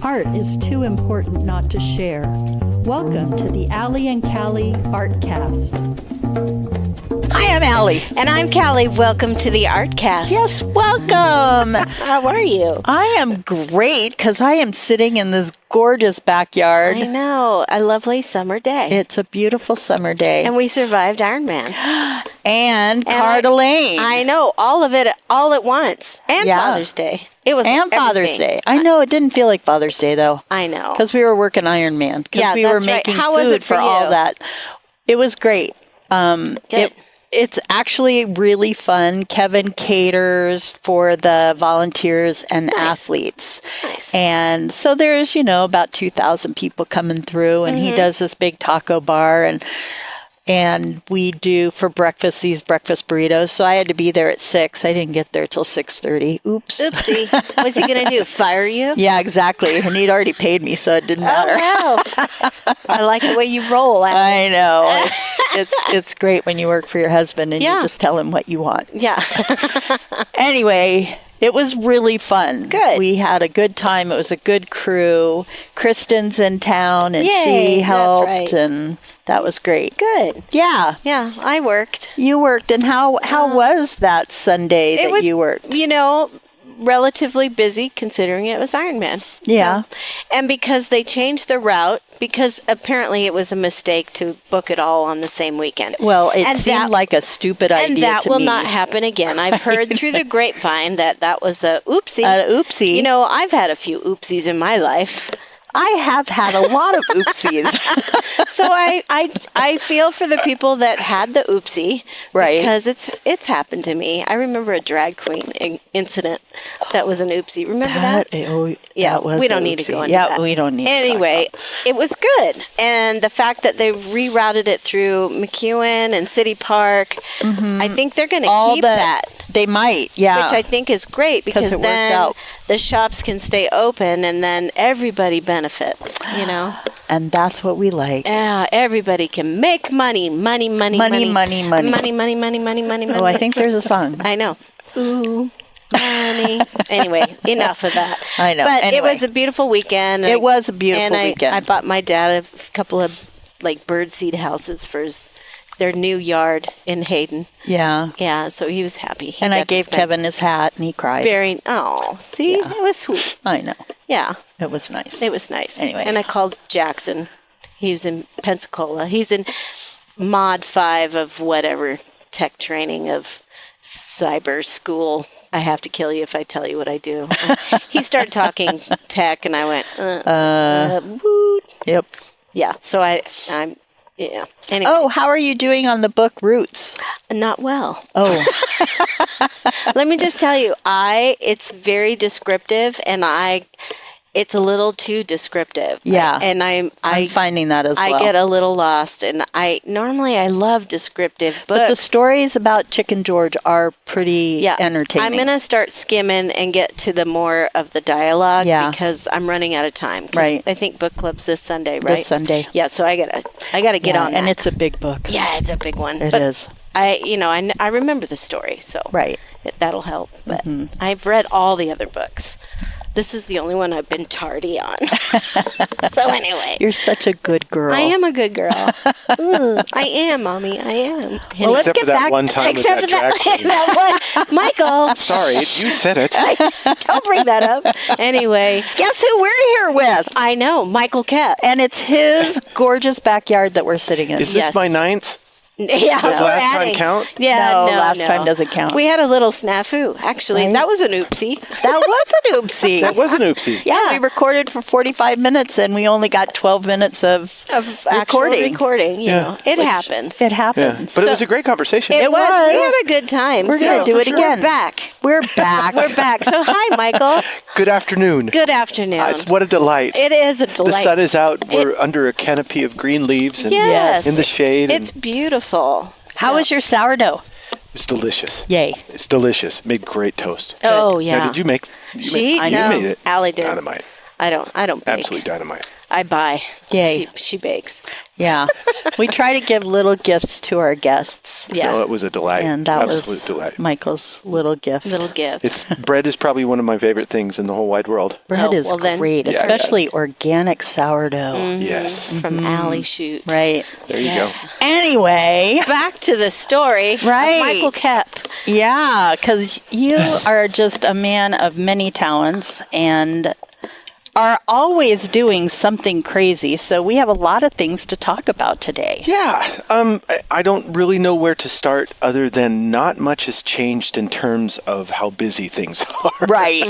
Art is too important not to share. Welcome to the Allie and Callie Artcast. Hi, I'm Allie. And I'm Callie. Welcome to the Artcast. Yes, welcome. How are you? I am great because I am sitting in this gorgeous backyard. I know. A lovely summer day. It's a beautiful summer day. And we survived Iron Man. And Coeur d'Alene. I know. All of it all at once. And Father's Day. It was and Father's everything. Day. I know. It didn't feel like Father's Day, though. I know. Because we were working Iron Man. Because we were making How was food it for all you? that. It was great. Good. It's actually really fun. Kevin caters for the volunteers and athletes. Nice. And so there's, about 2,000 people coming through, and he does this big taco bar, and we do for breakfast these breakfast burritos. So I had to be there at 6. I didn't get there till 6:30. Oops. Oopsie. What's he going to do? Fire you? Yeah, exactly. And he'd already paid me, so it didn't matter. Oh, wow. I like the way you roll. I know. It's great when you work for your husband and you just tell him what you want. Yeah. Anyway, it was really fun. Good. We had a good time. It was a good crew. Kristen's in town, and Yay, she that's helped, right. and that was great. Good. Yeah. Yeah, I worked. You worked, and how was that Sunday that you worked? Relatively busy considering it was Iron Man. Yeah. So, and because they changed the route, because apparently it was a mistake to book it all on the same weekend. Well, it seemed like a stupid idea to me. And that will not happen again. I've heard through the grapevine that was a oopsie. Oopsie. I've had a few oopsies in my life. I have had a lot of oopsies. So I feel for the people that had the oopsie, right? Because it's happened to me. I remember a drag queen incident that was an oopsie. Remember that? Yeah, we don't need to go into that. Yeah, we don't need. Anyway, it was good, and the fact that they rerouted it through McEwen and City Park, I think they're going to keep that. They might, yeah. Which I think is great because then the shops can stay open and then everybody benefits, And that's what we like. Yeah, everybody can make money. Money. Money. Oh, I think there's a song. I know. Ooh, money. Anyway, enough of that. I know. But anyway. it was a beautiful weekend. It was a beautiful weekend. I bought my dad a couple of birdseed houses for their new yard in Hayden. Yeah. Yeah, so he was happy. And I gave Kevin his hat, and he cried. It was sweet. I know. Yeah. It was nice. It was nice. Anyway. And I called Jackson. He was in Pensacola. He's in Mod 5 of whatever tech training of cyber school. I have to kill you if I tell you what I do. He started talking tech, and I went, woot. Yep. Yeah, so I'm... Yeah. Anyway. Oh, how are you doing on the book Roots? Not well. Oh. Let me just tell you, it's very descriptive, and it's a little too descriptive. Yeah. And I'm finding that as well. I get a little lost, and normally I love descriptive books. But the stories about Chicken George are pretty entertaining. I'm going to start skimming and get to the more of the dialogue because I'm running out of time. Right. I think book club's this Sunday, right? This Sunday. Yeah, so I gotta get on that. And it's a big book. Yeah, it's a big one. It is. I remember the story, so that'll help. But I've read all the other books. This is the only one I've been tardy on. So anyway. You're such a good girl. I am a good girl. I am, Mommy. I am. Well, let's get back. One time except with for that one. Michael. Sorry, you said it. Don't bring that up. Anyway. Guess who we're here with? I know, Michael Koep. And it's his gorgeous backyard that we're sitting in. Is this my 9th? Yeah, does last time count? Yeah, no, last time doesn't count. We had a little snafu, actually. Right? That was an oopsie. That was an oopsie. That was an oopsie. Yeah, we recorded for 45 minutes, and we only got 12 minutes of recording. You know, it happens. It happens. Yeah. But it was a great conversation. It was. We had a good time. We're going to do it again. We're back. We're back. We're back. So, hi, Michael. Good afternoon. Good afternoon. It's what a delight. It is a delight. The sun is out. We're under a canopy of green leaves and in the shade. It's beautiful. How was your sourdough? It's delicious. Yay. It's delicious. Made great toast. Oh, yeah. Now, did you make you made it. Allie did. Dynamite. I don't bake. Absolutely dynamite. I buy. Yay. She bakes. Yeah. We try to give little gifts to our guests. Yeah. No, it was a delight. And that Absolute was delight. Michael's little gift. Little gift. Bread is probably one of my favorite things in the whole wide world. Bread is well then- great, Yeah. especially organic sourdough. Yes. From Alley Shoot. Right. There you Yes. go. Anyway, Back to the story Right. of Michael Koep. yeah, because you are just a man of many talents and are always doing something crazy. So we have a lot of things to talk about today. Yeah, I don't really know where to start other than not much has changed in terms of how busy things are. Right.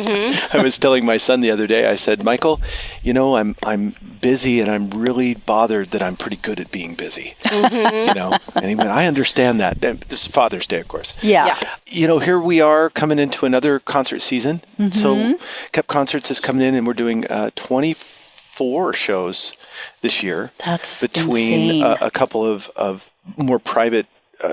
I was telling my son the other day, I said, Michael, I'm busy and I'm really bothered that I'm pretty good at being busy. And he went, I understand that. This is Father's Day, of course. Yeah. Here we are coming into another concert season. So Koep Concerts is coming in and we're doing 24 shows this year. That's between insane. a couple of more private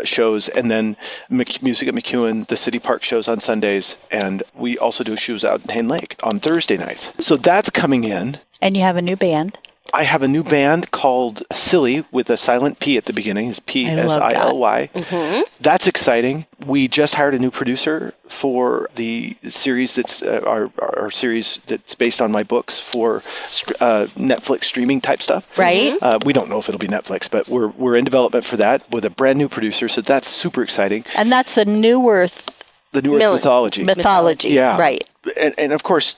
shows and then music at McEwen, the City Park shows on Sundays, and we also do shows out in Hain Lake on Thursday nights. So that's coming in. And you have a new band. I have a new band called Psily with a silent P at the beginning. It's Psily. That's exciting. We just hired a new producer for the series that's our series that's based on my books for Netflix streaming type stuff. Right. We don't know if it'll be Netflix, but we're in development for that with a brand new producer. So that's super exciting. And that's a Neuwirth The Neuwirth Mythology. Mythology. Yeah. Right. And of course,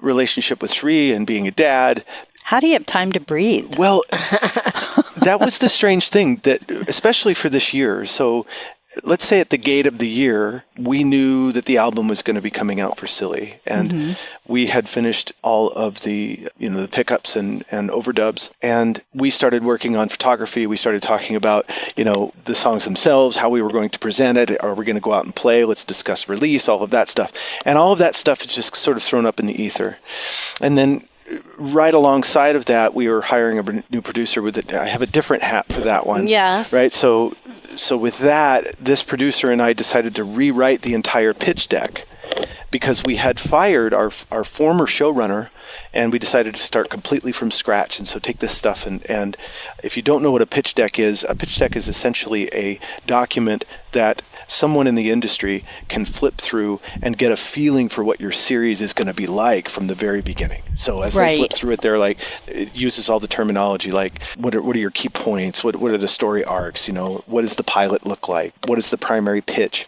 relationship with Sri and being a dad. How do you have time to breathe? Well, that was the strange thing that, especially for this year. So let's say at the gate of the year, we knew that the album was going to be coming out for Psily. And we had finished all of the, the pickups and overdubs. And we started working on photography. We started talking about, the songs themselves, how we were going to present it. Are we going to go out and play? Let's discuss release, all of that stuff. And all of that stuff is just sort of thrown up in the ether. And then right alongside of that, we were hiring a new producer with it. I have a different hat for that one. Yes. Right. So with that, this producer and I decided to rewrite the entire pitch deck because we had fired our former showrunner and we decided to start completely from scratch. And so take this stuff and if you don't know what a pitch deck is essentially a document that someone in the industry can flip through and get a feeling for what your series is going to be like from the very beginning. So as they flip through it, they're like, it uses all the terminology like, what are your key points? What are the story arcs? What does the pilot look like? What is the primary pitch?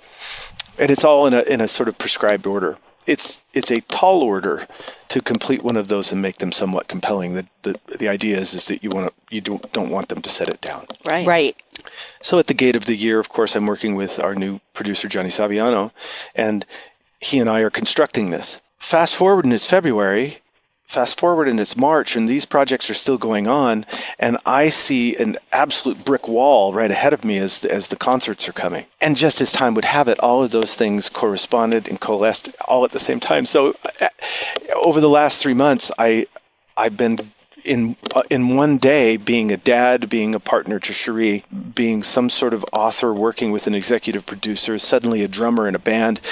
And it's all in a sort of prescribed order. It's a tall order to complete one of those and make them somewhat compelling. The idea is that you don't want them to set it down. Right. Right. So at the gate of the year, of course, I'm working with our new producer, Johnny Saviano, and he and I are constructing this. Fast forward and it's February, fast forward and it's March, and these projects are still going on, and I see an absolute brick wall right ahead of me as the concerts are coming. And just as time would have it, all of those things corresponded and coalesced all at the same time. So over the last 3 months, I've been in one day being a dad, being a partner to Cherie, being some sort of author, working with an executive producer, suddenly a drummer in a band,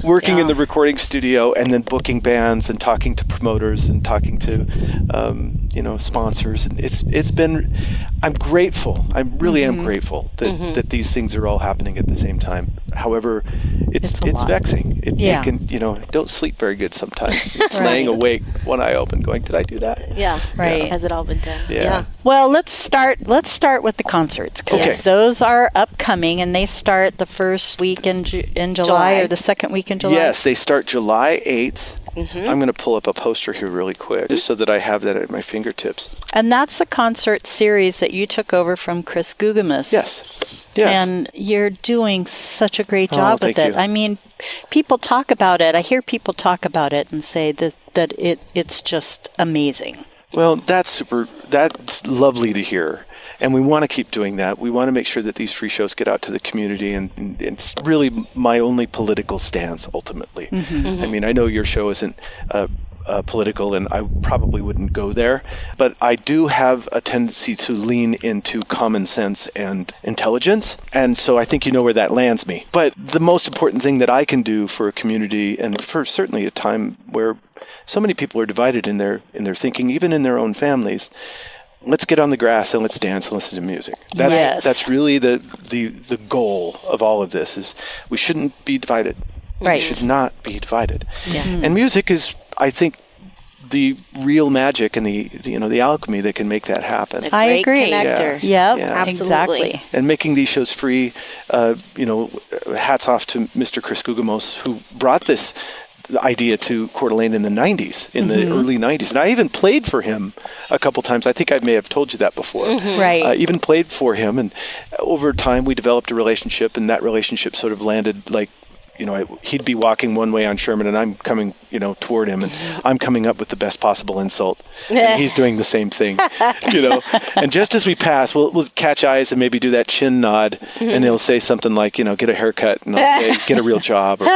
working in the recording studio, and then booking bands and talking to promoters and talking to sponsors. And it's been, I'm grateful. I really am grateful that these things are all happening at the same time. However, it's vexing. You can, don't sleep very good sometimes. It's laying awake, one eye open, going, did I do that? Yeah. Right. Has it all been done? Yeah. Well, let's start with the concerts because Okay. those are upcoming and they start the first week in July or the second week in July. Yes, they start July 8th. I'm going to pull up a poster here really quick just so that I have that at my fingertips. And that's the concert series that you took over from Chris Gugamus. Yes. And you're doing such a great job with thank it. you. I mean, people talk about it. I hear people talk about it and say that it's just amazing. Well, that's lovely to hear. And we want to keep doing that. We want to make sure that these free shows get out to the community. And it's really my only political stance, ultimately. I mean, I know your show isn't political, and I probably wouldn't go there. But I do have a tendency to lean into common sense and intelligence. And so I think you know where that lands me. But the most important thing that I can do for a community, and for certainly a time where so many people are divided in their thinking, even in their own families, let's get on the grass and let's dance and listen to music. That's really the goal of all of this. Is we shouldn't be divided. Right. We should not be divided. Yeah. And music is, I think, the real magic and the alchemy that can make that happen. I Great agree. connector. Yep, Yeah. Absolutely. exactly. And making these shows free, hats off to Mr. Chris Gugamos, who brought this idea to Coeur d'Alene in the 90s, in the early 90s. And I even played for him a couple times. I think I may have told you that before. Right. Even played for him. And over time, we developed a relationship, and that relationship sort of landed like, he'd be walking one way on Sherman, and I'm coming, toward him, and I'm coming up with the best possible insult, and he's doing the same thing, And just as we pass, we'll catch eyes and maybe do that chin nod, and he'll say something like, get a haircut, and I'll say, get a real job, or,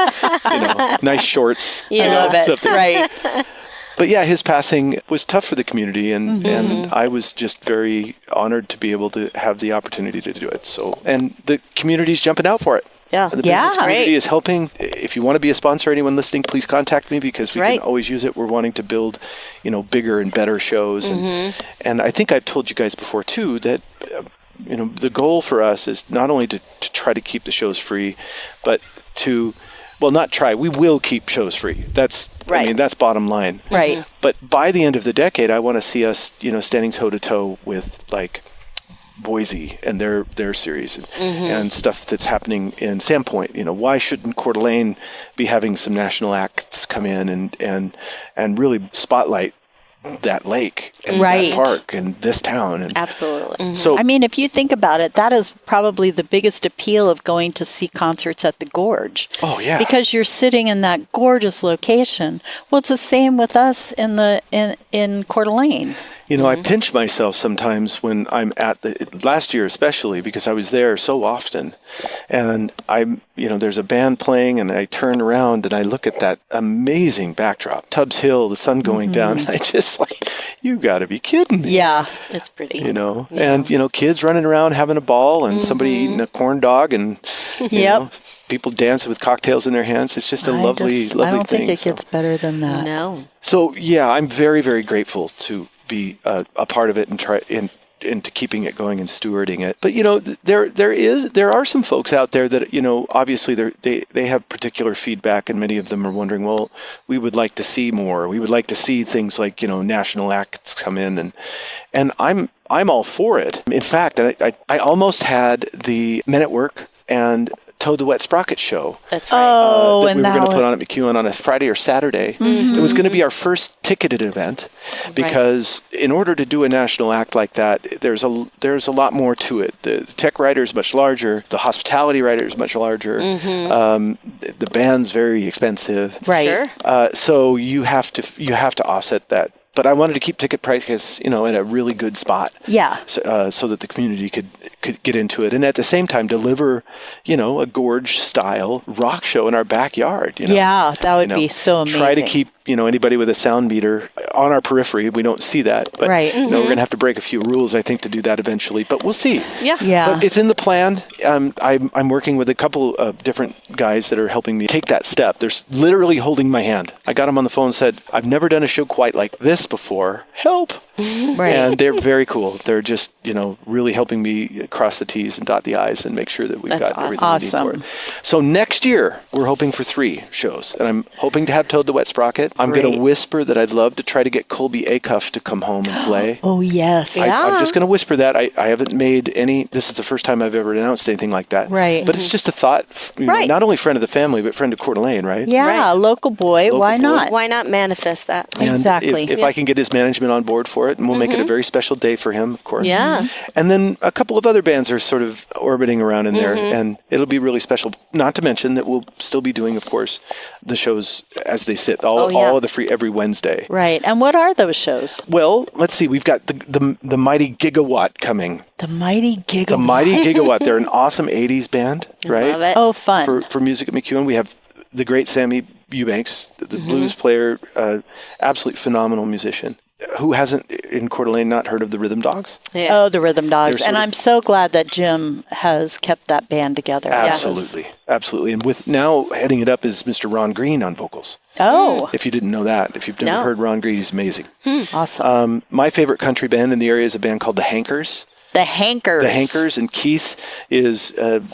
nice shorts. Yeah. I love it. Something. Right. But yeah, his passing was tough for the community, and I was just very honored to be able to have the opportunity to do it. So, and the community's jumping out for it. Yeah. The Yeah. business community Great. is helping. If you want to be a sponsor, anyone listening, please contact me, because we can always use it. We're wanting to build, bigger and better shows. And I think I've told you guys before too that, the goal for us is not only to try to keep the shows free, but not try. We will keep shows free. That's Right. that's bottom line. Right. But by the end of the decade, I want to see us, standing toe to toe with like Boise and their series and stuff that's happening in Sandpoint. Why shouldn't Coeur d'Alene be having some national acts come in and really spotlight that lake and Right. that park and this town? And Absolutely. so, I mean, if you think about it, that is probably the biggest appeal of going to see concerts at the Gorge. oh yeah, Because you're sitting in that gorgeous location. Well, it's the same with us in Coeur d'Alene. I pinch myself sometimes when I'm at last year especially, because I was there so often, and there's a band playing, and I turn around and I look at that amazing backdrop, Tubbs Hill, the sun going down, and I just like, you got to be kidding me. Yeah. It's pretty. And kids running around having a ball, and somebody eating a corn dog, and Yep. people dancing with cocktails in their hands. It's just a lovely I don't thing. think it gets better than that. No. So yeah, I'm very, very grateful to be a part of it and try into keeping it going and stewarding it. But there are some folks out there that obviously they have particular feedback, and many of them are wondering, well, we would like to see more. We would like to see things like national acts come in, and I'm all for it. In fact, I almost had the Men at Work and Toad the Wet Sprocket show. That's right. Oh, that and we were that going to put was- on at McEwen on a Friday or Saturday. It was going to be our first ticketed event, because in order to do a national act like that, there's a lot more to it. The tech rider is much larger. The hospitality rider is much larger. The band's very expensive. Right. Sure. So you have to offset that. But I wanted to keep ticket prices, in a really good spot. Yeah. So that the community could get into it, and at the same time deliver, a gorge-style rock show in our backyard. Yeah, that would be so amazing. Try to keep anybody with a sound meter on our periphery. We don't see that, but Right. we're going to have to break a few rules, I think, to do that eventually. But we'll see. Yeah. Yeah. But it's in the plan. I'm working with a couple of different guys that are helping me take that step. They're literally holding my hand. I got them on the phone and said, I've never done a show quite like this before. Help. Right. And they're very cool. They're just, really helping me cross the T's and dot the I's and make sure that we've That's got everything we need for awesome. it. So next year, we're hoping for 3 shows. And I'm hoping to have Toad the Wet Sprocket. I'm going Great. to whisper that I'd love to try to get Colby Acuff to come home and play. Oh, yes. I'm just going to whisper that. I haven't made any. This is the first time I've ever announced anything like that. Right. But it's just a thought. Right. Not only friend of the family, but friend of Coeur d'Alene, right? Yeah, Right. local boy. Local Why boy. not? Why not manifest that? And Exactly. If I can get his management on board for it, and we'll make it a very special day for him, of course. Yeah. And then a couple of other bands are sort of orbiting around in there, and it'll be really special. Not to mention that we'll still be doing, of course, the shows as they sit, all of the free every Wednesday. Right. And what are those shows? Well, let's see. We've got the Mighty Gigawatt coming. The Mighty Gigawatt. The Mighty Gigawatt. They're an awesome 80s band, right? Love it. Oh, fun. For music at McEwen. We have the great Sammy Eubanks, the blues player, absolutely phenomenal musician. Who hasn't in Coeur d'Alene not heard of the Rhythm Dogs? Yeah. Oh, the Rhythm Dogs. They're And sort I'm of- so glad that Jim has kept that band together. Absolutely, absolutely. And with now heading it up is Mr. Ron Green on vocals. Oh, If you didn't know that, if you've never No. heard Ron Green, he's amazing. awesome. My favorite country band in the area is a band called the Hankers. The Hankers. The Hankers, and Keith is an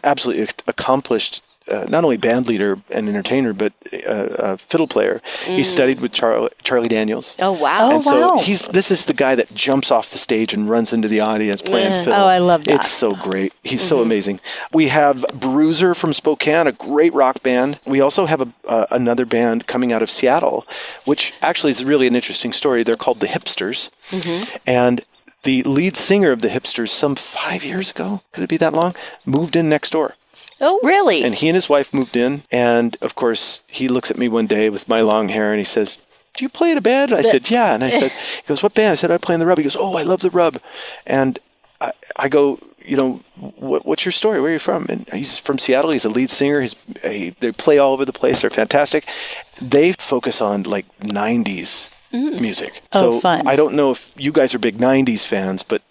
absolutely accomplished not only band leader and entertainer, but a fiddle player. He studied with Charlie Daniels. Oh, wow. And so wow. this is the guy that jumps off the stage and runs into the audience playing fiddle. Oh, I love that. It's so great. He's so amazing. We have Bruiser from Spokane, a great rock band. We also have another band coming out of Seattle, which actually is really an interesting story. They're called the Hipsters. And the lead singer of the Hipsters, some 5 years ago, could it be that long, moved in next door. Oh, really? And he and his wife moved in. And of course, he looks at me one day with my long hair and he says, "Do you play in a band?" I said, "Yeah." And I said, he goes, "What band?" I said, "I play in the Rub." He goes, "Oh, I love the Rub." And I go, what's your story? Where are you from? And he's from Seattle. He's a lead singer. They play all over the place. They're fantastic. They focus on like 90s music. Oh, So fun. I don't know if you guys are big 90s fans, but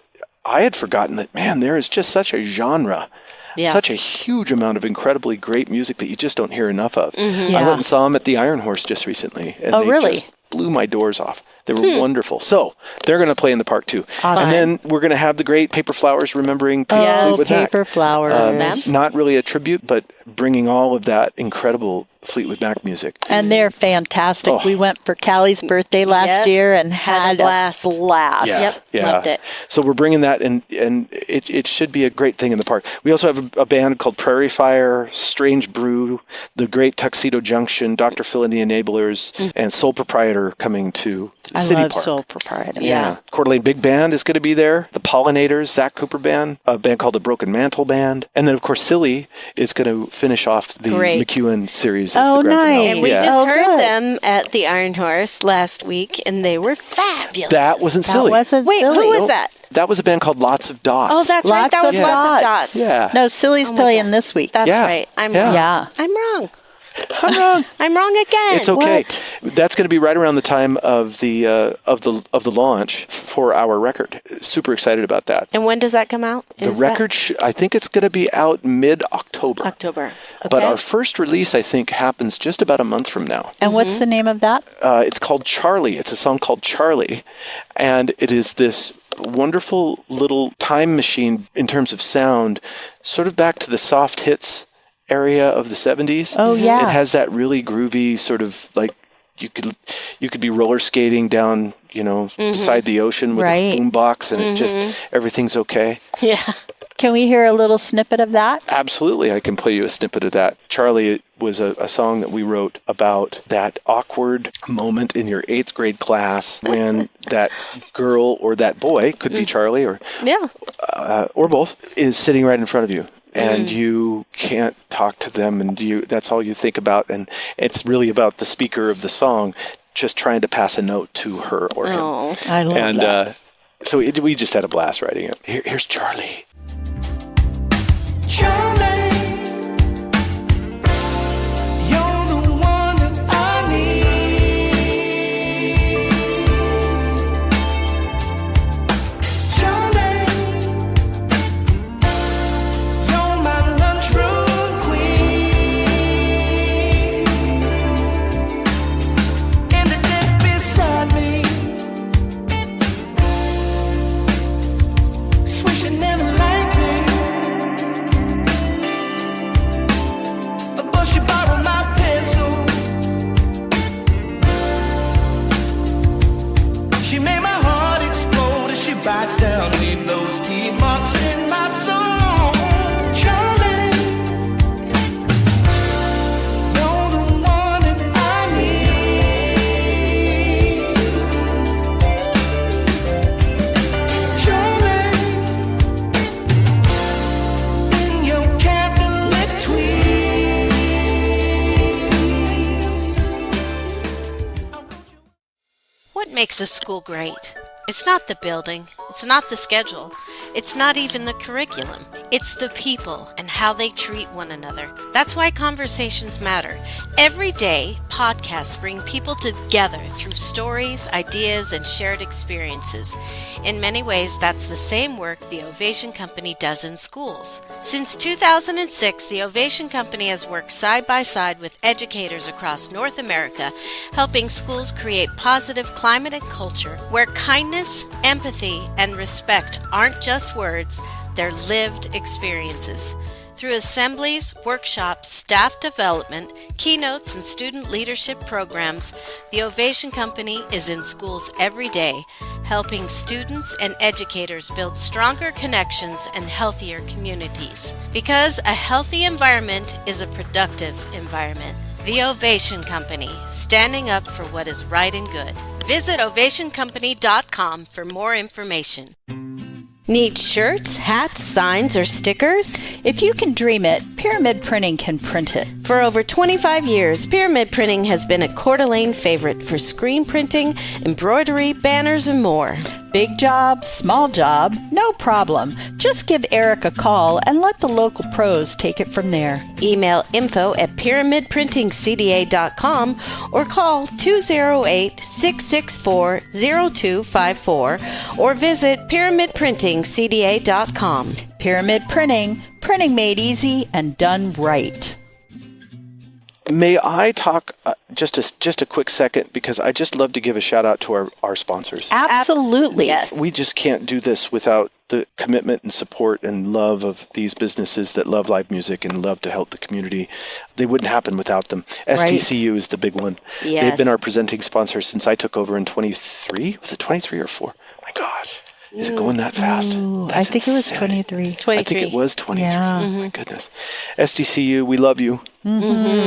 I had forgotten that, man, there is just such a genre. Yeah. Such a huge amount of incredibly great music that you just don't hear enough of. I Yeah. went and saw them at the Iron Horse just recently. And Oh, they really? just blew my doors off. They were wonderful. So they're going to play in the park too. Awesome. And then we're going to have the great Paper Flowers remembering Yes. Fleetwood Mac. Paper Flowers. Not really a tribute, but bringing all of that incredible Fleetwood Mac music. And they're fantastic. Oh. We went for Callie's birthday last Yes. year and Had had a blast. Yeah, Yep, yeah. loved it. So we're bringing that, and it should be a great thing in the park. We also have a band called Prairie Fire, Strange Brew, the Great Tuxedo Junction, Dr. Phil and the Enablers, and Soul Proprietor coming to I City love Park. Soul Proprietor. Yeah. Coeur d'Alene Big Band is going to be there. The Pollinators, Zach Cooper Band, a band called the Broken Mantle Band. And then, of course, Psily is going to finish off the Great. McEwen series. Oh, the grand finale. nice. And we Yeah. just Oh, heard good. them at the Iron Horse last week, and they were fabulous. That wasn't That Silly. wasn't Wait, silly. who was that? That was a band called Lots of Dots. Oh, that's right. That was of Lots of Dots. Dots. Yeah. No, Silly's Oh my playing God. this week. That's Yeah. right. I'm Yeah. wrong. Yeah. I'm wrong. I'm wrong. I'm wrong again. It's okay. What? That's going to be right around the time of the launch for our record. Super excited about that. And when does that come out? The Is record, I think it's going to be out mid-October. that October. Okay. But our first release, I think, happens just about a month from now. And what's the name of that? It's called Charlie. It's a song called Charlie. And it is this wonderful little time machine in terms of sound, sort of back to the soft hits area of the 70s. Oh, yeah. It has that really groovy sort of like you could be roller skating down, beside the ocean with Right. a boombox and it just everything's okay. yeah. Can we hear a little snippet of that? Absolutely, I can play you a snippet of that. Charlie was a song that we wrote about that awkward moment in your 8th grade class when that girl or that boy, could be Charlie or both, is sitting right in front of you. And you can't talk to them, and that's all you think about. And it's really about the speaker of the song just trying to pass a note to her or him. Oh. I love And that. so we just had a blast writing it. Here's Charlie. Charlie, you're the one that I need. Charlie, you're my lunchroom queen. And the desk beside me, swish you never liked me. But she borrowed my pencil. She made my heart explode as she bites down, leave those teeth marks in my soul. Charlie, you're the one that I need. Charlie, in your Catholic tweeds. What makes a school great? It's not the building. It's not the schedule. It's not even the curriculum. It's the people and how they treat one another. That's why conversations matter. Every day, podcasts bring people together through stories, ideas, and shared experiences. In many ways, that's the same work the Ovation Company does in schools. Since 2006, the Ovation Company has worked side by side with educators across North America, helping schools create positive climate and culture where kindness, empathy, and respect aren't just words, they're lived experiences. Through assemblies, workshops, staff development, keynotes, and student leadership programs, the Ovation Company is in schools every day, helping students and educators build stronger connections and healthier communities. Because a healthy environment is a productive environment. The Ovation Company, standing up for what is right and good. Visit ovationcompany.com for more information. Need shirts, hats, signs, or stickers? If you can dream it, Pyramid Printing can print it. For over 25 years, Pyramid Printing has been a Coeur d'Alene favorite for screen printing, embroidery, banners, and more. Big job, small job, no problem. Just give Eric a call and let the local pros take it from there. Email info@pyramidprintingcda.com or call 208-664-0254 or visit pyramidprintingcda.com. Pyramid Printing, printing made easy and done right. May I talk just a quick second, because I just love to give a shout out to our sponsors. Absolutely. Yes. We just can't do this without the commitment and support and love of these businesses that love live music and love to help the community. They wouldn't happen without them. STCU is the big one. Yes. They've been our presenting sponsor since I took over in 23. Was it 23 or 4? My gosh. Is it going that fast? I think it was 23. 23. I think it was 23. Yeah. Oh, my goodness. SDCU, we love you.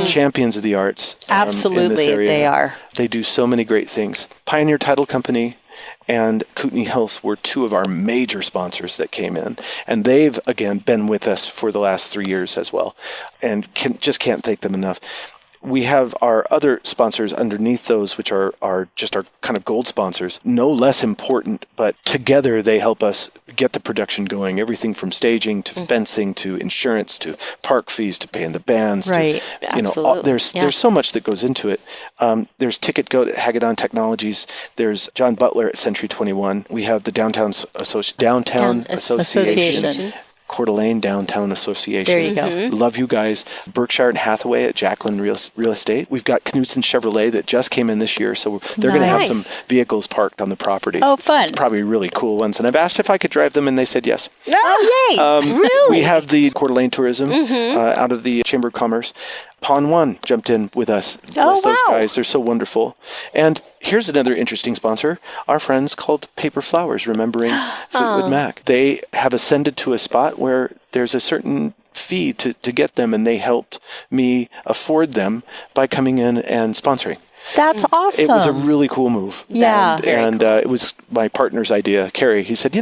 Champions of the arts. In Absolutely, this area. they are. They do so many great things. Pioneer Title Company and Kootenai Health were two of our major sponsors that came in. And they've, again, been with us for the last 3 years as well. And just can't thank them enough. We have our other sponsors underneath those, which are just our kind of gold sponsors, no less important, but together they help us get the production going. Everything from staging to fencing to insurance to park fees to paying the bands. Right. To, there's so much that goes into it. There's Ticket Goat at Hagedon Technologies. There's John Butler at Century 21. We have the Downtown Association. Coeur d'Alene Downtown Association. There you go. Love you guys. Berkshire and Hathaway at Jacqueline Real Estate. We've got Knudsen Chevrolet that just came in this year, so they're going to have some vehicles parked on the property. Oh, fun. It's probably really cool ones. And I've asked if I could drive them, and they said yes. Oh, yay. Really? We have the Coeur d'Alene Tourism out of the Chamber of Commerce. Pawn One jumped in with us. Oh, Those wow. guys, they're so wonderful. And here's another interesting sponsor, our friends called Paper Flowers, remembering Fleetwood Mac. They have ascended to a spot where there's a certain fee to get them, and they helped me afford them by coming in and sponsoring. That's awesome. It was a really cool move. Yeah. And it was my partner's idea, Carrie. He said,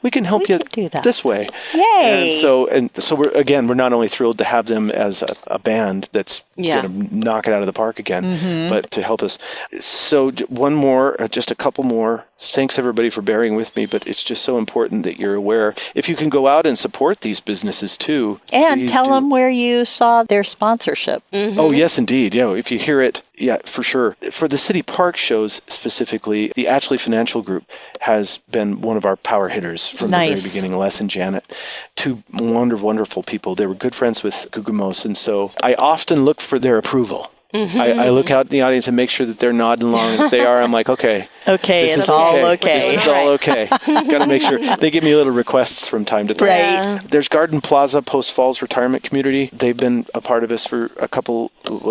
we can help you do that. this way. Yay. And so we're not only thrilled to have them as a band that's going to knock it out of the park again, but to help us. So one more, just a couple more. Thanks everybody for bearing with me, but it's just so important that you're aware. If you can go out and support these businesses too. And tell them where you saw their sponsorship. Oh, yes, indeed. Yeah, if you hear it, yeah, for sure. For the city park shows specifically, the Ashley Financial Group has been one of our power hitters from the very beginning. Les and Janet, two wonderful people. They were good friends with Gugumos, and so I often look for their approval. I look out in the audience and make sure that they're nodding along. And if they are, I'm like, okay. Okay, it's all okay. This is all okay. Got to make sure. They give me little requests from time to time. Right. There's Garden Plaza Post Falls Retirement Community. They've been a part of us for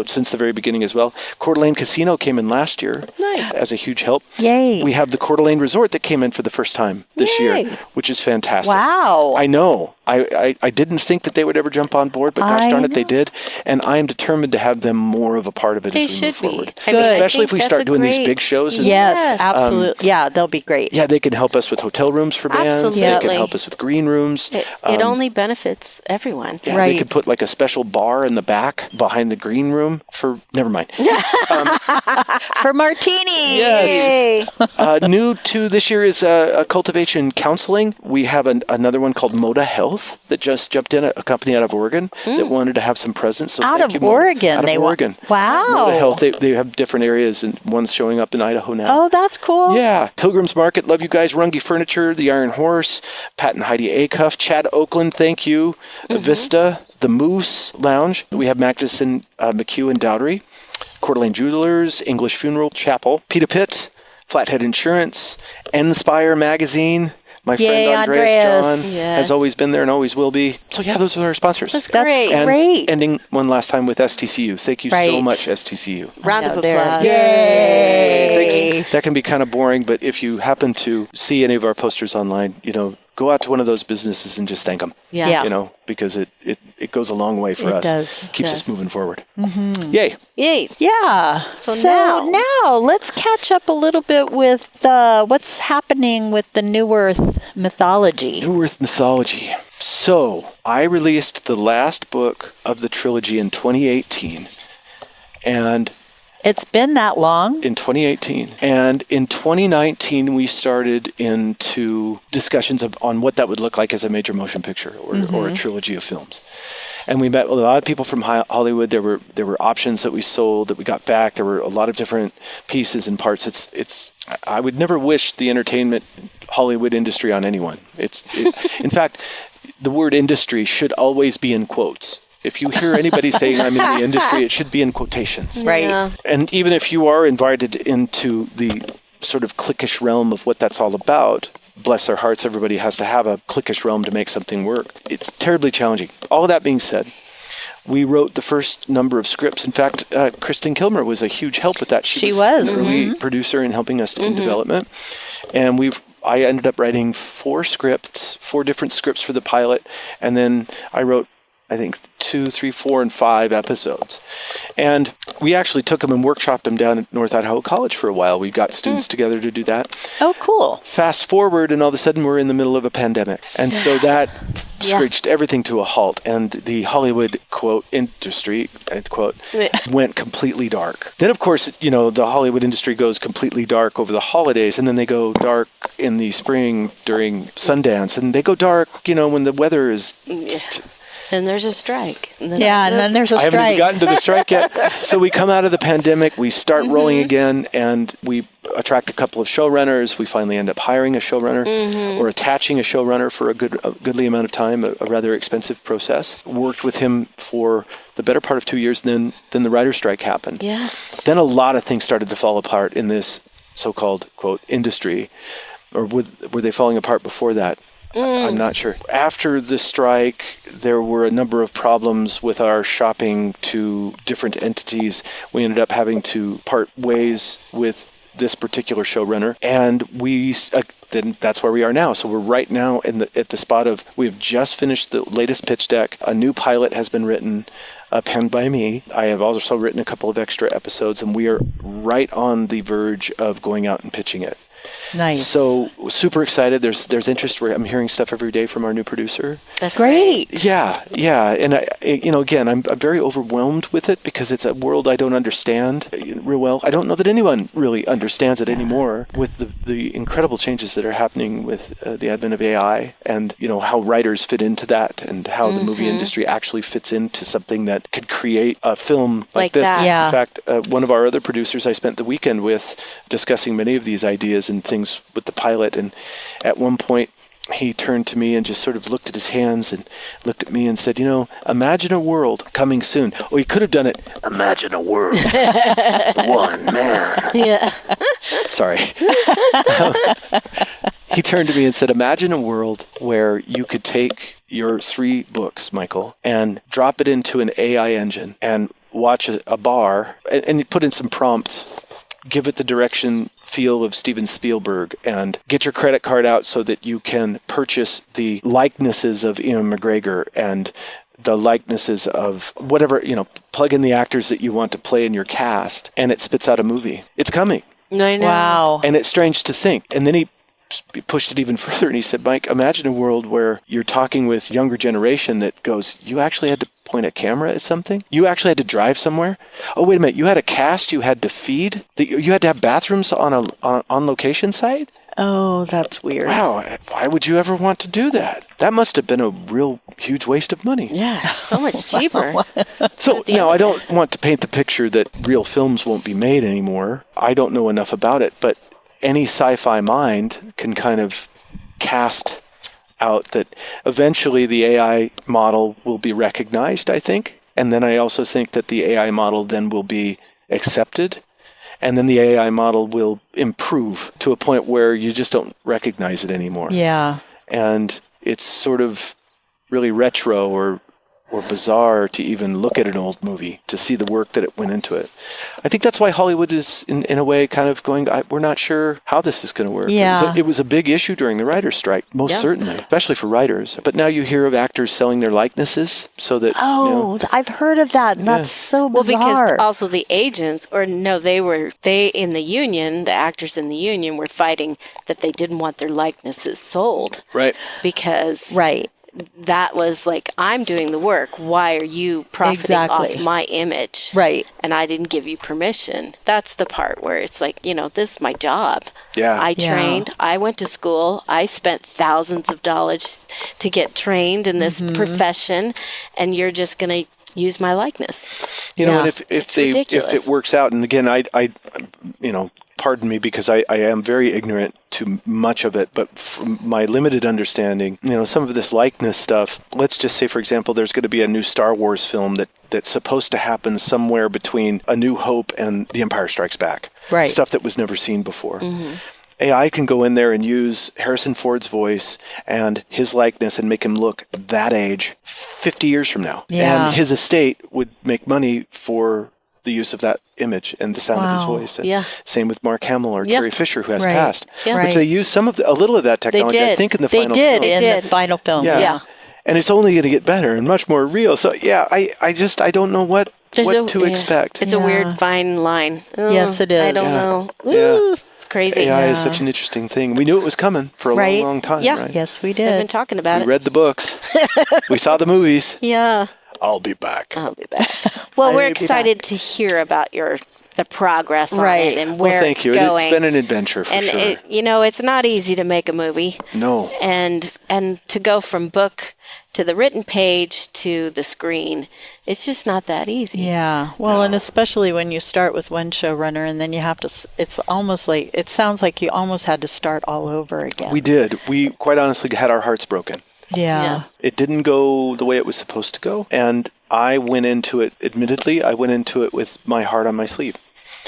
since the very beginning as well. Coeur d'Alene Casino came in last year as a huge help. Yay. We have the Coeur d'Alene Resort that came in for the first time this year, which is fantastic. Wow. I know. I didn't think that they would ever jump on board, but gosh darn it, they did. And I am determined to have them more of a part of it as we move forward. Good. Especially if we start doing these big shows. Yes. Yes. Absolutely. Yeah, they'll be great. Yeah, they can help us with hotel rooms for bands. They Absolutely. can help us with green rooms. It only benefits everyone. Yeah, Right. they could put like a special bar in the back behind the green room for, never mind. For martini. Yes. New to this year is cultivation counseling. We have another one called Moda Health that just jumped in, a company out of Oregon that wanted to have some presence. So Out thank of you, Moda. Oregon. Out of Oregon. Wow. Moda Health, they have different areas, and one's showing up in Idaho now. Oh, that's cool. Yeah. Pilgrim's Market, love you guys. Rungy Furniture, The Iron Horse, Pat and Heidi Acuff, Chad Oakland, thank you. Vista, The Moose Lounge. We have Magnuson, McHugh and Dowdery. Coeur d'Alene Jewelers, English Funeral Chapel, Pita Pit, Flathead Insurance, Enspire Magazine. My Yay, friend Andreas John Yes. has always been there and always will be. So yeah, those are our sponsors. That's great. And Great. ending one last time with STCU. Thank you so Right. much, STCU. Round of they're- applause. Yay. That can be kind of boring, but if you happen to see any of our posters online, go out to one of those businesses and just thank them. Yeah. Because it goes a long way for It us. does. Keeps Does. us moving forward. Mm-hmm. Yay. Yay. Yeah. So now let's catch up a little bit with what's happening with the Neuwirth Mythology. Neuwirth Mythology. So, I released the last book of the trilogy in 2018. And It's been that long. in 2018. And in 2019, we started into discussions on what that would look like as a major motion picture or a trilogy of films. And we met with a lot of people from Hollywood. There were options that we sold, that we got back. There were a lot of different pieces and parts. I would never wish the entertainment Hollywood industry on anyone. In fact, the word industry should always be in quotes. If you hear anybody saying I'm in the industry, it should be in quotations. Right. Yeah. And even if you are invited into the sort of cliquish realm of what that's all about, bless their hearts, everybody has to have a cliquish realm to make something work. It's terribly challenging. All of that being said, we wrote the first number of scripts. In fact, Kristen Kilmer was a huge help with that. She was. an early producer in helping us in development. And I ended up writing 4 different scripts for the pilot. And then I wrote, I think, 2, 3, 4, and 5 episodes. And we actually took them and workshopped them down at North Idaho College for a while. We got students together to do that. Oh, cool. Fast forward, and all of a sudden we're in the middle of a pandemic. And so that screeched everything to a halt. And the Hollywood, quote, industry, end quote, went completely dark. Then, of course, the Hollywood industry goes completely dark over the holidays, and then they go dark in the spring during Sundance, and they go dark, when the weather is... And there's a strike. And then Yeah, and then there's a I haven't even strike. gotten to the strike yet. So we come out of the pandemic, we start rolling again, and we attract a couple of showrunners. We finally end up hiring a showrunner or attaching a showrunner for a goodly amount of time, a rather expensive process. Worked with him for the better part of 2 years, then the writer's strike happened. Yeah. Then a lot of things started to fall apart in this so-called, quote, industry. Or were they falling apart before that? I'm not sure. After the strike, there were a number of problems with our shopping to different entities. We ended up having to part ways with this particular showrunner, and then that's where we are now. So we're right now at the spot of we've just finished the latest pitch deck. A new pilot has been written, penned by me. I have also written a couple of extra episodes, and we are right on the verge of going out and pitching it. Nice. So super excited. There's interest. I'm hearing stuff every day from our new producer. That's Great. Yeah. And again, I'm very overwhelmed with it because it's a world I don't understand real well. I don't know that anyone really understands it anymore with the incredible changes that are happening with the advent of AI and how writers fit into that and how the movie industry actually fits into something that could create a film like this. that. Yeah. In fact, one of our other producers I spent the weekend with discussing many of these ideas and things with the pilot, and at one point he turned to me and just sort of looked at his hands and looked at me and said, imagine a world coming soon. Oh, he could have done it. Imagine a world. One man. Yeah. Sorry. He turned to me and said, imagine a world where you could take your 3 books, Michael, and drop it into an AI engine and watch a bar and you put in some prompts, give it the direction feel of Steven Spielberg, and get your credit card out so that you can purchase the likenesses of Ian McGregor and the likenesses of whatever, plug in the actors that you want to play in your cast, and it spits out a movie. It's coming. I know. Wow. And it's strange to think. And then he pushed it even further and he said, Mike, imagine a world where you're talking with younger generation that goes, you actually had to point a camera at something? You actually had to drive somewhere? Oh, wait a minute. You had a cast you had to feed? You had to have bathrooms on a on location site? Oh, that's weird. Wow. Why would you ever want to do that? That must have been a real huge waste of money. Yeah, so much cheaper. So, I don't want to paint the picture that real films won't be made anymore. I don't know enough about it, but any sci-fi mind can kind of cast out that eventually the AI model will be recognized, I think. And then I also think that the AI model then will be accepted. And then the AI model will improve to a point where you just don't recognize it anymore. Yeah. And it's sort of really retro or bizarre to even look at an old movie, to see the work that it went into it. I think that's why Hollywood is, in a way, kind of going, we're not sure how this is going to work. Yeah. It was a big issue during the writer's strike, most certainly, especially for writers. But now you hear of actors selling their likenesses so that... I've heard of that. And that's so Well, bizarre. because also the agents, they in the union, the actors in the union were fighting that they didn't want their likenesses sold. Right. Because... Right. that was like, I'm doing the work. Why are you profiting Exactly. off my image? Right. And I didn't give you permission. That's the part where it's like, this is my job. Yeah. I trained. I went to school. I spent thousands of dollars to get trained in this profession. And you're just going to use my likeness. And if ridiculous. it works out, and again, I pardon me because I am very ignorant to much of it, but from my limited understanding, some of this likeness stuff, let's just say, for example, there's going to be a new Star Wars film that's supposed to happen somewhere between A New Hope and The Empire Strikes Back. Right. Stuff that was never seen before. AI can go in there and use Harrison Ford's voice and his likeness and make him look that age 50 years from now. Yeah. And his estate would make money for the use of that image and the sound of his voice. And same with Mark Hamill or Carrie Fisher, who has Right. passed. Yeah. Which they use a little of that technology, I think, in the final film. The final film. Yeah. And it's only going to get better and much more real. So, I don't know what to expect. It's a weird fine line. Yes, it is. I don't know. Yeah. It's crazy. AI is such an interesting thing. We knew it was coming for a long, long time, Yeah. right? Yes, we I've been did. talking about We it. read the books. We saw the movies. Yeah. I'll be back. I'll be back. Well, we're I'll be excited to hear about the progress on Right. it and Well, where thank you. it's going. It's been an adventure for and sure. it's not easy to make a movie. No. And to go from book to the written page to the screen, it's just not that easy. Yeah. Well, and especially when you start with one showrunner and then you have to, it's almost like, it sounds like you almost had to start all over again. We did. We quite honestly had our hearts broken. Yeah. It didn't go the way it was supposed to go. And I went into it, admittedly, with my heart on my sleeve.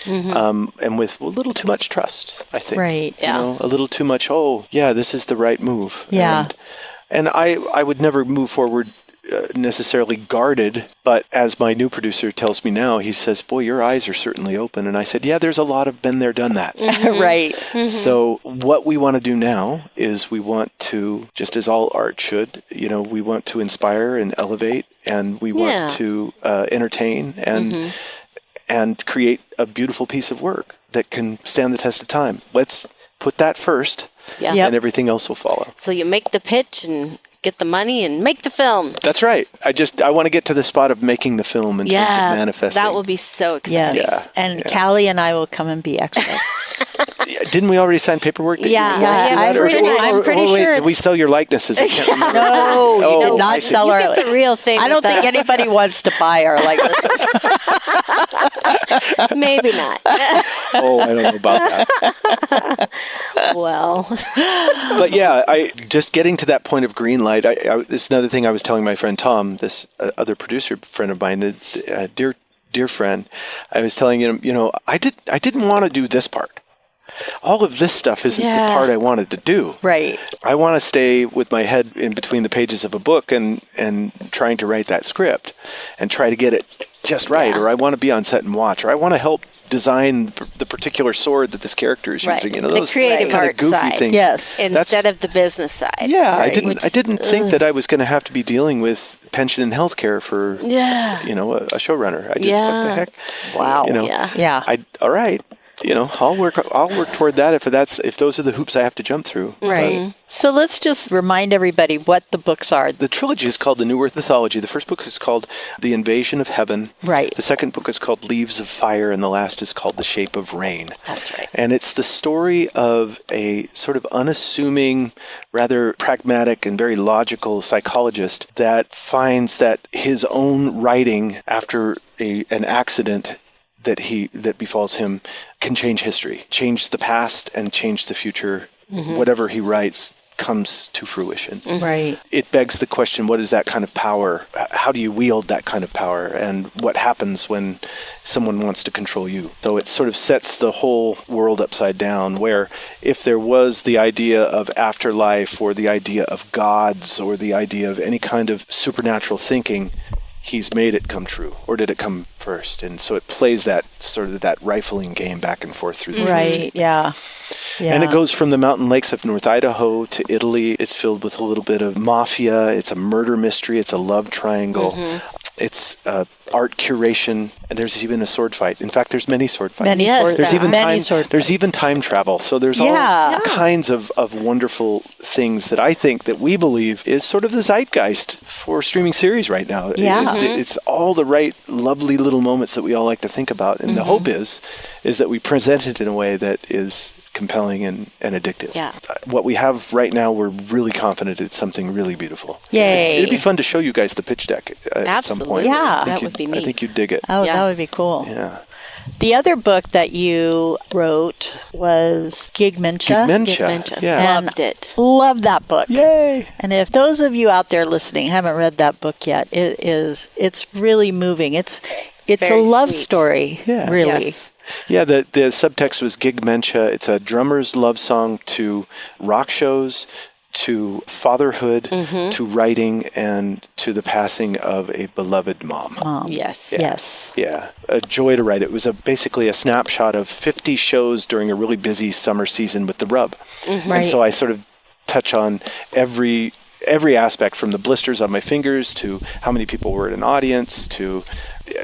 And with a little too much trust, I think. Right. Yeah. A little too much, this is the right move. Yeah. And I would never move forward necessarily guarded, but as my new producer tells me now, he says, boy, your eyes are certainly open. And I said, yeah, there's a lot of been there, done that. Right. So what we want to do now is we want to, just as all art should, we want to inspire and elevate, and we want to entertain and create a beautiful piece of work that can stand the test of time. Let's put that first, Yeah. Yep. and everything else will follow. So you make the pitch and get the money and make the film. That's right. I want to get to the spot of making the film in terms of manifesting. That will be so exciting. Yes. And Callie and I will come and be extras. Didn't we already sign paperwork? That Yeah. you were going to do I'm that? Or- pretty- or- I'm or- pretty or wait, sure did we sell your likenesses? I can't remember. No, you Oh, did I not see. sell You our. get the real thing. I don't with think us. anybody wants to buy our likeness. Maybe not. Oh, I don't know about that. Well, But yeah, just getting to that point of green light. This is another thing I was telling my friend Tom, this other producer friend of mine, a dear friend. I was telling him, I didn't want to do this part. All of this stuff isn't the part I wanted to do. Right. I want to stay with my head in between the pages of a book and trying to write that script and try to get it just right. Or I want to be on set and watch. Or I want to help design the particular sword that this character is Right. using. The Those creative kind art of goofy side. things. Yes. instead of the business side. Yeah, Right. I didn't think that I was going to have to be dealing with pension and health care for Yeah. a showrunner. I just what the heck? Wow. Yeah. Yeah. All right. I'll work toward that if those are the hoops I have to jump through. Right. So let's just remind everybody what the books are. The trilogy is called the Neuwirth Mythology. The first book is called The Invasion of Heaven. Right. The second book is called Leaves of Fire, and the last is called The Shape of Rain. That's right. And it's the story of a sort of unassuming, rather pragmatic and very logical psychologist that finds that his own writing after an accident that befalls him can change history, change the past and change the future. Whatever he writes comes to fruition. Right. It begs the question, what is that kind of power? How do you wield that kind of power? And what happens when someone wants to control you? So it sort of sets the whole world upside down, where if there was the idea of afterlife or the idea of gods or the idea of any kind of supernatural thinking, he's made it come true. Or did it come first? And so it plays that sort of that rifling game back and forth through the Right, yeah. And it goes from the mountain lakes of North Idaho to Italy. It's filled with a little bit of mafia. It's a murder mystery. It's a love triangle. It's art curation, and there's even a sword fight. In fact, there's many sword fights. There's even time travel. So there's all kinds of wonderful things that I think that we believe is sort of the zeitgeist for streaming series right now. Yeah. It's all the right, lovely little moments that we all like to think about. And the hope is that we present it in a way that is compelling and addictive. Yeah. What we have right now, we're really confident it's something really beautiful. Yay. It'd be fun to show you guys the pitch deck at some point. Yeah. That would be neat. I think you'd dig it. Oh, that would be cool. Yeah. The other book that you wrote was Gigmentia. Gigmentia. Yeah. Loved it. Love that book. Yay. And if those of you out there listening haven't read that book yet, it's really moving. It's Very a love sweet. story, really. Yes. Yeah, the subtext was Gigmentia. It's a drummer's love song to rock shows, to fatherhood, to writing, and to the passing of a beloved mom. Yes. Yes. Yeah, a joy to write. It was basically a snapshot of 50 shows during a really busy summer season with the Rub. And so I sort of touch on every aspect, from the blisters on my fingers to how many people were in an audience to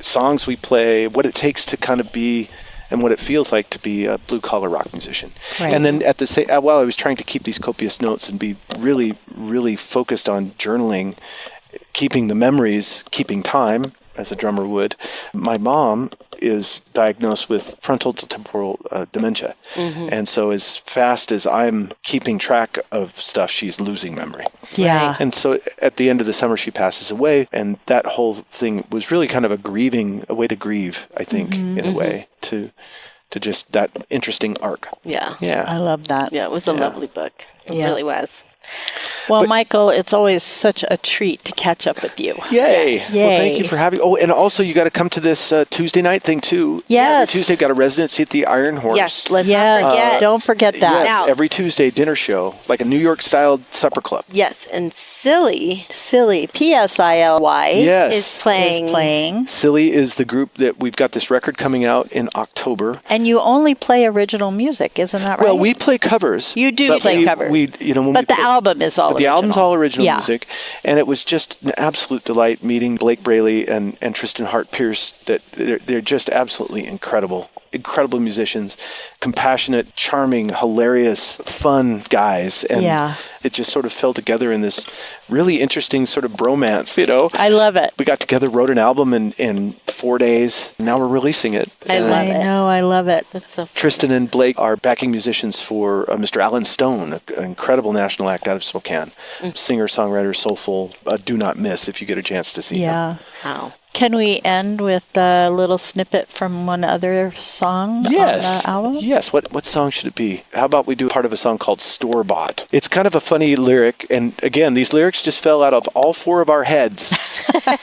songs we play, what it takes to kind of be and what it feels like to be a blue-collar rock musician. Right. And then at the same, while I was trying to keep these copious notes and be really, really focused on journaling, keeping the memories, keeping time, as a drummer would, my mom is diagnosed with frontal temporal dementia. And so as fast as I'm keeping track of stuff, she's losing memory. Yeah. And so at the end of the summer, she passes away. And that whole thing was really kind of a way to grieve, I think, in a way, to just that interesting arc. Yeah. Yeah. I love that. Yeah, it was a lovely book. It really was. Well, Michael, it's always such a treat to catch up with you. Yay. Yes. Well, thank Yay. you for having. Oh, and also you got to come to this Tuesday night thing too. Yes. Every Tuesday, got a residency at the Iron Horse. Yes, let's Yes. not forget. Don't forget that. Yes, Now- every Tuesday dinner show, like a New York-style supper club. Yes, and Psily Psily, Psily, Yes. is playing. Psily is the group that we've got this record coming out in October. And you only play original music, isn't that right? Well, we play covers. You do but play covers. When But we the album is all But the original. album's all original Yeah. music, and it was just an absolute delight meeting Blake Braley and Tristan Hart Pierce. That they're just absolutely incredible musicians, compassionate, charming, hilarious, fun guys, and it just sort of fell together in this really interesting sort of bromance. I love it. We got together, wrote an album in 4 days. Now we're releasing it. I love it. I love it. That's so fun. Tristan and Blake are backing musicians for Mr. Alan Stone, an incredible national act out of Spokane. Singer, songwriter, soulful, do not miss if you get a chance to see him. Yeah. Wow. Can we end with a little snippet from one other song on the album? Yes. What song should it be? How about we do part of a song called Store Bought? It's kind of a funny lyric. And again, these lyrics just fell out of all four of our heads.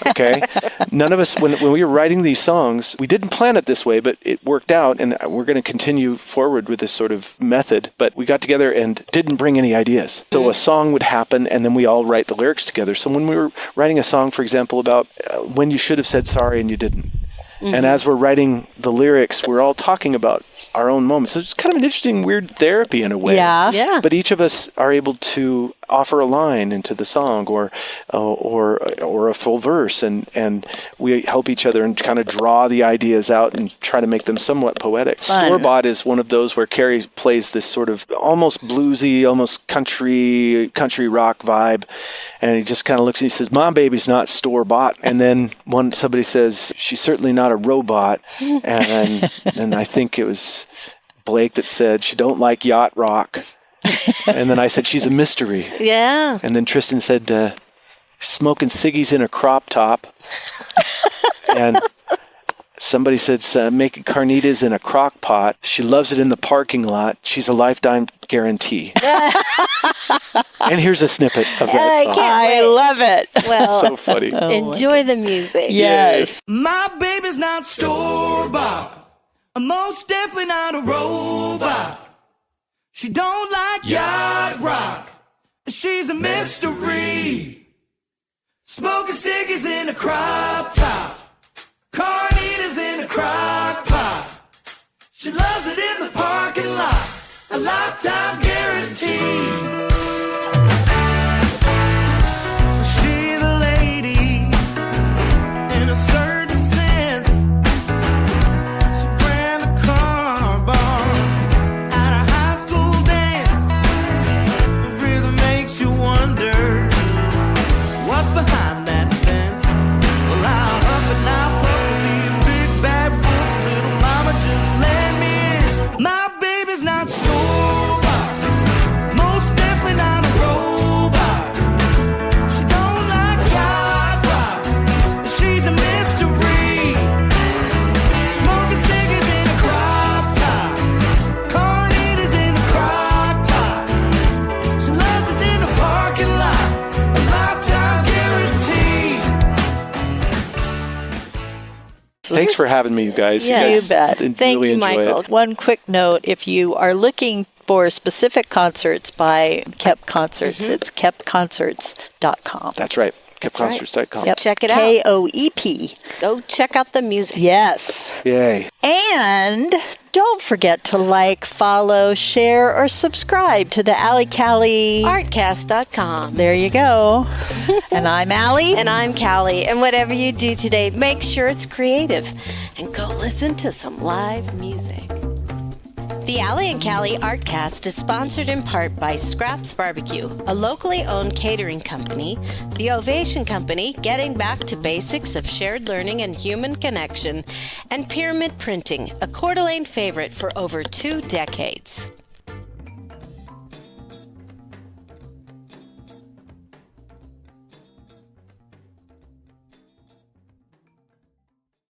Okay? None of us, when we were writing these songs, we didn't plan it this way, but it worked out. And we're going to continue forward with this sort of method. But we got together and didn't bring any ideas. So a song would happen, and then we all write the lyrics together. So when we were writing a song, for example, about when you should have said sorry and you didn't. And as we're writing the lyrics, we're all talking about our own moments. So it's kind of an interesting, weird therapy in a way. Yeah. Yeah. But each of us are able to offer a line into the song or a full verse, and we help each other and kind of draw the ideas out and try to make them somewhat poetic. Fun. Store-bought is one of those where Carrie plays this sort of almost bluesy, almost country rock vibe, and he just kind of looks and he says, "My baby's not store-bought." And then somebody says, "She's certainly not a robot," and I think it was Blake that said, "She don't like yacht rock." And then I said, "She's a mystery." Yeah. And then Tristan said, "Smoking ciggies in a crop top." And somebody said, "Making carnitas in a crock pot. She loves it in the parking lot. She's a lifetime guarantee." And here's a snippet of that song. I love it. Well, So funny. enjoy the music. Yes. My baby's not store-bought. I'm most definitely not a robot. She don't like yacht rock. She's a mystery. Smoking ciggies in a crop top. Carnitas in a crock pot. She loves it in the parking lot. A lifetime guarantee. She's a lady in a certain sense. She ran the car bar at a high school dance. It really makes you wonder what's behind that fence. Well, I'll huff and I'll puff and be a big bad wolf. Little mama, just let me in. My baby's not store-bought. Most definitely not a robot. She don't like yacht rock. She's a mystery. Smoking ciggies in a crop top. Carnitas in a crock pot. She loves it in the parking lot. A lifetime guarantee. Thanks for having me, you guys. Yeah. You You guys bet. really Thank you, enjoy Michael. it. One quick note, if you are looking for specific concerts by Koep Concerts, it's koepconcerts.com. That's right. KoepConcerts.com. Yep. Check it out. Koep. Go check out the music. Yes. Yay. And don't forget to like, follow, share, or subscribe to the Allie Callie. Artcast.com. There you go. And I'm Allie. And I'm Callie. And whatever you do today, make sure it's creative. And go listen to some live music. The Allie and Callie Artcast is sponsored in part by Scraps Barbecue, a locally owned catering company, the Ovation Company, getting back to basics of shared learning and human connection, and Pyramid Printing, a Coeur d'Alene favorite for over 2 decades.